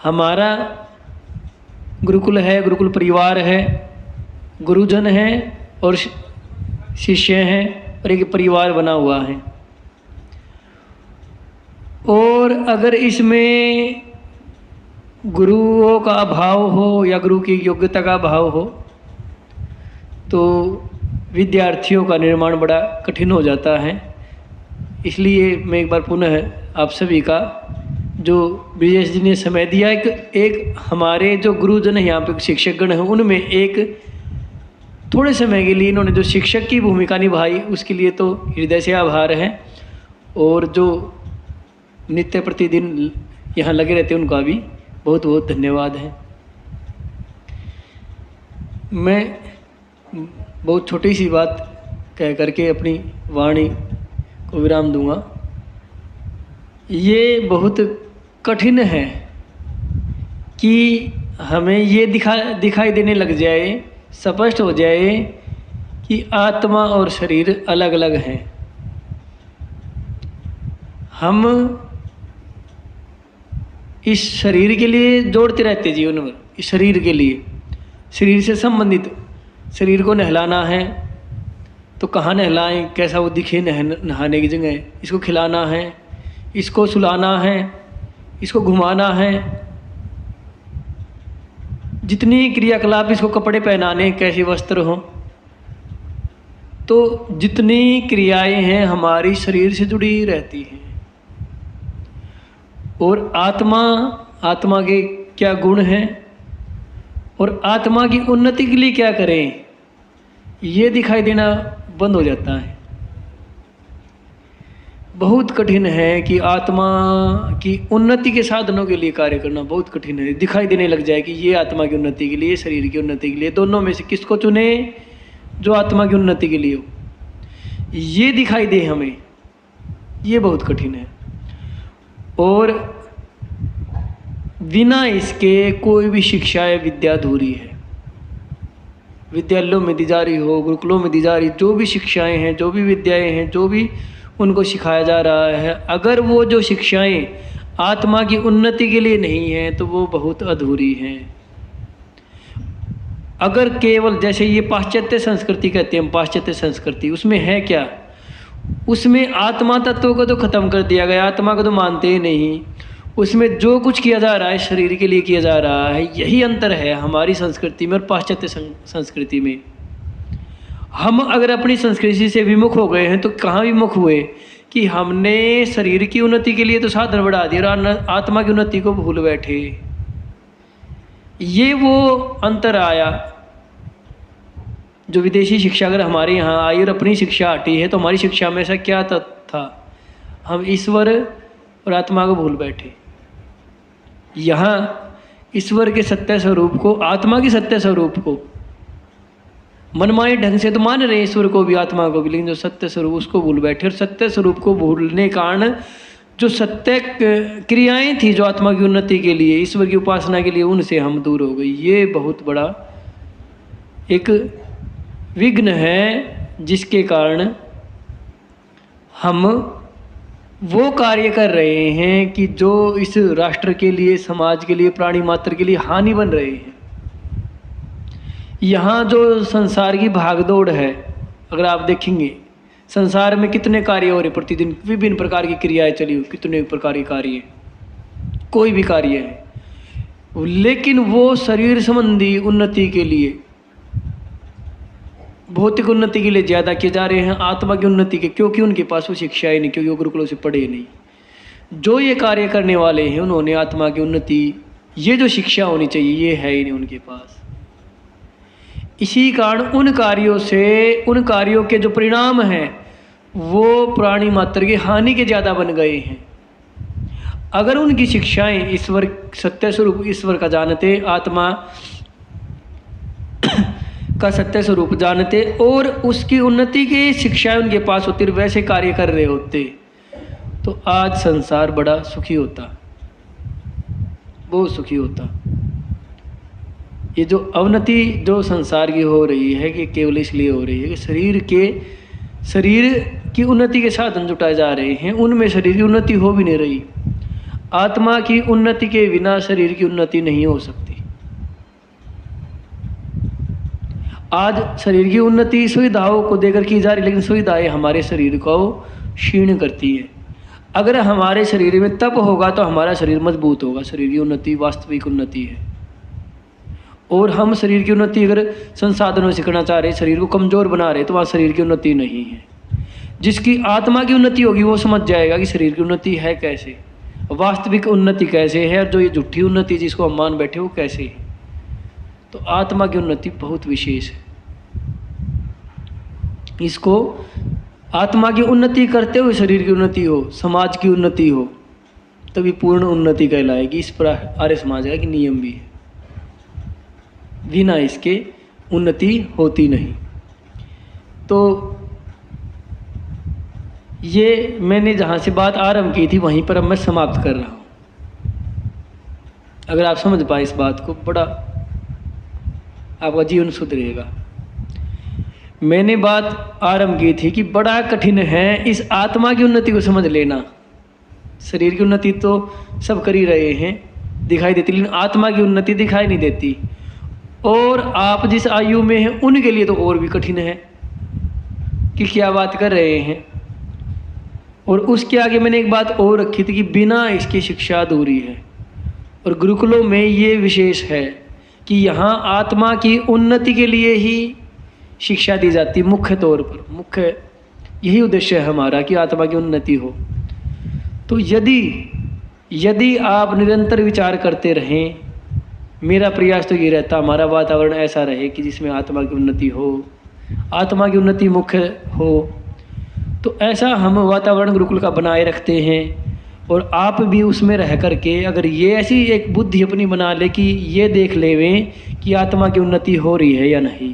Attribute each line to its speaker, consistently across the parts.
Speaker 1: हमारा गुरुकुल है, गुरुकुल परिवार है, गुरुजन हैं और शिष्य हैं और एक परिवार बना हुआ है। और अगर इसमें गुरुओं का अभाव हो या गुरु की योग्यता का अभाव हो तो विद्यार्थियों का निर्माण बड़ा कठिन हो जाता है। इसलिए मैं एक बार पुनः आप सभी का जो ब्रिजेश जी ने समय दिया, एक हमारे जो गुरुजन हैं यहाँ पे शिक्षकगण हैं, उनमें एक थोड़े समय के लिए इन्होंने जो शिक्षक की भूमिका निभाई उसके लिए तो हृदय से आभार है। और जो नित्य प्रतिदिन यहाँ लगे रहते हैं उनका भी बहुत बहुत धन्यवाद है। मैं बहुत छोटी सी बात कह करके अपनी वाणी को विराम दूंगा। ये बहुत कठिन है कि हमें ये दिखाई देने लग जाए, स्पष्ट हो जाए कि आत्मा और शरीर अलग अलग हैं। हम इस शरीर के लिए जोड़ते रहते जीवन भर, इस शरीर के लिए, शरीर से संबंधित, शरीर को नहलाना है तो कहाँ नहलाएं, कैसा वो दिखे नहाने की जगह, इसको खिलाना है, इसको सुलाना है, इसको घुमाना है, जितनी क्रियाकलाप, इसको कपड़े पहनाने, कैसे वस्त्र हो, तो जितनी क्रियाएं हैं हमारी शरीर से जुड़ी रहती हैं। और आत्मा के क्या गुण हैं और आत्मा की उन्नति के लिए क्या करें, ये दिखाई देना बंद हो जाता है। बहुत कठिन है कि आत्मा की उन्नति के साधनों के लिए कार्य करना बहुत कठिन है। दिखाई देने लग जाए कि ये आत्मा की उन्नति के लिए, शरीर की उन्नति के लिए, दोनों में से किसको चुने जो आत्मा की उन्नति के लिए हो, ये दिखाई दे हमें, ये बहुत कठिन है। और बिना इसके कोई भी शिक्षा या विद्या अधूरी है। विद्यालयों में दी जा रही हो, गुरुकुलों में दी जा रही जो भी शिक्षाएं हैं, जो भी विद्याएं हैं, जो भी उनको सिखाया जा रहा है, अगर वो जो शिक्षाएं आत्मा की उन्नति के लिए नहीं हैं तो वो बहुत अधूरी हैं। अगर केवल जैसे ये पाश्चात्य संस्कृति कहते हैं हम, पाश्चात्य संस्कृति, उसमें है क्या, उसमें आत्मा तत्व को तो खत्म कर दिया गया, आत्मा को तो मानते ही नहीं। उसमें जो कुछ किया जा रहा है शरीर के लिए किया जा रहा है। यही अंतर है हमारी संस्कृति में और पाश्चात्य संस्कृति में। हम अगर अपनी संस्कृति से विमुख हो गए हैं तो कहाँ विमुख हुए कि हमने शरीर की उन्नति के लिए तो साधन बढ़ा दिया और आत्मा की उन्नति को भूल बैठे। ये वो अंतर आया। जो विदेशी शिक्षा अगर हमारे यहाँ आई और अपनी शिक्षा हटी है तो हमारी शिक्षा में ऐसा क्या था, हम ईश्वर और आत्मा को भूल बैठे। यहाँ ईश्वर के सत्य स्वरूप को, आत्मा के सत्य स्वरूप को मनमाने ढंग से तो मान रहे ईश्वर को भी आत्मा को भी, लेकिन जो सत्य स्वरूप उसको भूल बैठे। और सत्य स्वरूप को भूलने के कारण जो सत्य क्रियाएं थी जो आत्मा की उन्नति के लिए, ईश्वर की उपासना के लिए, उनसे हम दूर हो गए। ये बहुत बड़ा एक विघ्न है जिसके कारण हम वो कार्य कर रहे हैं कि जो इस राष्ट्र के लिए, समाज के लिए, प्राणी मात्र के लिए हानि बन रहे हैं। यहाँ जो संसार की भागदौड़ है, अगर आप देखेंगे संसार में कितने कार्य हो रहे, प्रतिदिन विभिन्न प्रकार की क्रियाएं चली हुई, कितने प्रकार के कार्य, कोई भी कार्य है, लेकिन वो शरीर संबंधी उन्नति के लिए, भौतिक उन्नति के लिए ज़्यादा किए जा रहे हैं, आत्मा की उन्नति के, क्योंकि उनके पास वो शिक्षा ही नहीं, क्योंकि वो गुरुकुलों से पढ़े नहीं। जो ये कार्य करने वाले हैं उन्होंने आत्मा की उन्नति, ये जो शिक्षा होनी चाहिए, ये है ही नहीं उनके पास। इसी कारण उन कार्यों के जो परिणाम हैं वो प्राणी मात्र की हानि के ज़्यादा बन गए हैं। अगर उनकी शिक्षाएं ईश्वर, सत्य स्वरूप ईश्वर का जानते, आत्मा का सत्य स्वरूप जानते और उसकी उन्नति की शिक्षाएं उनके पास होती और वैसे कार्य कर रहे होते तो आज संसार बड़ा सुखी होता, बहुत सुखी होता। ये जो अवनति जो संसार की हो रही है कि केवल इसलिए हो रही है कि शरीर की उन्नति के साधन जुटाए जा रहे हैं, उनमें शरीर की उन्नति हो भी नहीं रही। आत्मा की उन्नति के बिना शरीर की उन्नति नहीं हो सकती। आज शरीर की उन्नति सुविधाओं को देकर की जा रही, लेकिन सुविधाएं हमारे शरीर को क्षीण करती है। अगर हमारे शरीर में तप होगा तो हमारा शरीर मजबूत होगा। शरीर की उन्नति वास्तविक उन्नति है। और हम शरीर की उन्नति अगर संसाधनों से करना चाह रहे, शरीर को कमज़ोर बना रहे, तो वहाँ शरीर की उन्नति नहीं है। जिसकी आत्मा की उन्नति होगी वो समझ जाएगा कि शरीर की उन्नति है कैसे, वास्तविक उन्नति कैसे है, और जो ये झूठी उन्नति जिसको हम मान बैठे वो कैसे है। तो आत्मा की उन्नति बहुत विशेष है। इसको आत्मा की उन्नति करते हुए शरीर की उन्नति हो, समाज की उन्नति हो, तभी पूर्ण उन्नति कहलाएगी। इस पर आर्य समाज का नियम भी है, बिना इसके उन्नति होती नहीं। तो ये मैंने जहाँ से बात आरंभ की थी वहीं पर अब मैं समाप्त कर रहा हूँ। अगर आप समझ पाए इस बात को, बड़ा आपका जीवन सुधरेगा। मैंने बात आरंभ की थी कि बड़ा कठिन है इस आत्मा की उन्नति को समझ लेना। शरीर की उन्नति तो सब कर ही रहे हैं, दिखाई देती, लेकिन आत्मा की उन्नति दिखाई नहीं देती। और आप जिस आयु में हैं उनके लिए तो और भी कठिन है कि क्या बात कर रहे हैं। और उसके आगे मैंने एक बात और रखी थी कि बिना इसकी शिक्षा अधूरी है। और गुरुकुलों में ये विशेष है कि यहाँ आत्मा की उन्नति के लिए ही शिक्षा दी जाती, मुख्य तौर पर। मुख्य यही उद्देश्य है हमारा कि आत्मा की उन्नति हो। तो यदि आप निरंतर विचार करते रहें, मेरा प्रयास तो ये रहता हमारा वातावरण ऐसा रहे कि जिसमें आत्मा की उन्नति हो, आत्मा की उन्नति मुख्य हो, तो ऐसा हम वातावरण गुरुकुल का बनाए रखते हैं। और आप भी उसमें रह करके अगर ये ऐसी एक बुद्धि अपनी बना ले कि ये देख लेवें कि आत्मा की उन्नति हो रही है या नहीं,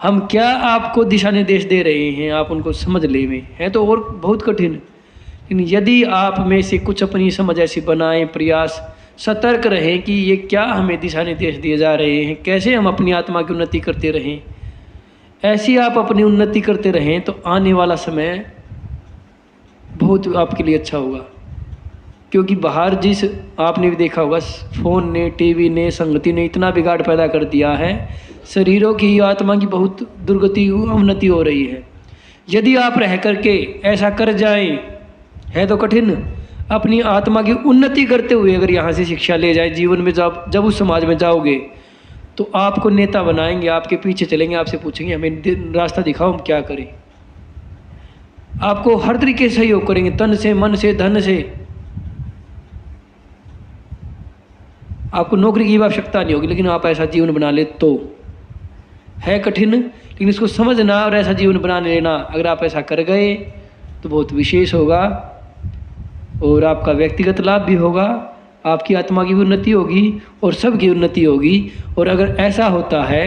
Speaker 1: हम क्या आपको दिशा निर्देश दे रहे हैं, आप उनको समझ लेवें, है तो और बहुत कठिन। लेकिन यदि आप में से कुछ अपनी समझ ऐसी बनाएं, प्रयास सतर्क रहें कि ये क्या हमें दिशा निर्देश दिए जा रहे हैं, कैसे हम अपनी आत्मा की उन्नति करते रहें, ऐसी आप अपनी उन्नति करते रहें, तो आने वाला समय बहुत आपके लिए अच्छा होगा। क्योंकि बाहर जिस आपने भी देखा होगा, फ़ोन ने, टीवी ने, संगति ने इतना बिगाड़ पैदा कर दिया है, शरीरों की आत्मा की बहुत दुर्गति उन्नति हो रही है। यदि आप रह करके ऐसा कर जाएं, है तो कठिन, अपनी आत्मा की उन्नति करते हुए अगर यहाँ से शिक्षा ले जाए जीवन में, जब उस समाज में जाओगे तो आपको नेता बनाएंगे, आपके पीछे चलेंगे, आपसे पूछेंगे हमें रास्ता दिखाओ, हम क्या करें। आपको हर तरीके से सहयोग करेंगे, तन से, मन से, धन से। आपको नौकरी की आवश्यकता नहीं होगी, लेकिन आप ऐसा जीवन बना ले तो है कठिन, लेकिन इसको समझना और ऐसा जीवन बना लेना, अगर आप ऐसा कर गए तो बहुत विशेष होगा। और आपका व्यक्तिगत लाभ भी होगा, आपकी आत्मा की भी उन्नति होगी और सबकी उन्नति होगी। और अगर ऐसा होता है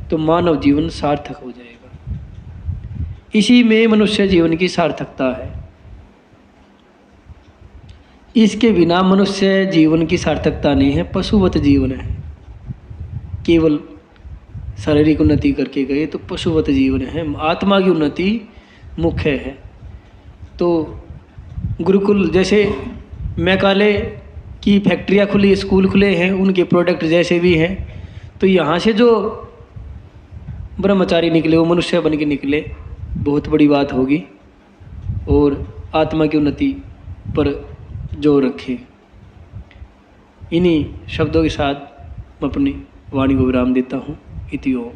Speaker 1: तो मानव जीवन सार्थक हो जाएगा। इसी में मनुष्य जीवन की सार्थकता है। इसके बिना मनुष्य जीवन की सार्थकता नहीं है, पशुवत जीवन है। केवल शारीरिक उन्नति करके गए तो पशुवत जीवन है, आत्मा की उन्नति मुख्य है। तो गुरुकुल जैसे मैकाले की फैक्ट्रियाँ खुली, स्कूल खुले हैं, उनके प्रोडक्ट जैसे भी हैं, तो यहाँ से जो ब्रह्मचारी निकले वो मनुष्य बन के निकले, बहुत बड़ी बात होगी। और आत्मा की उन्नति पर जोर रखें। इन्हीं शब्दों के साथ मैं अपनी वाणी को विराम देता हूँ। इति ओम।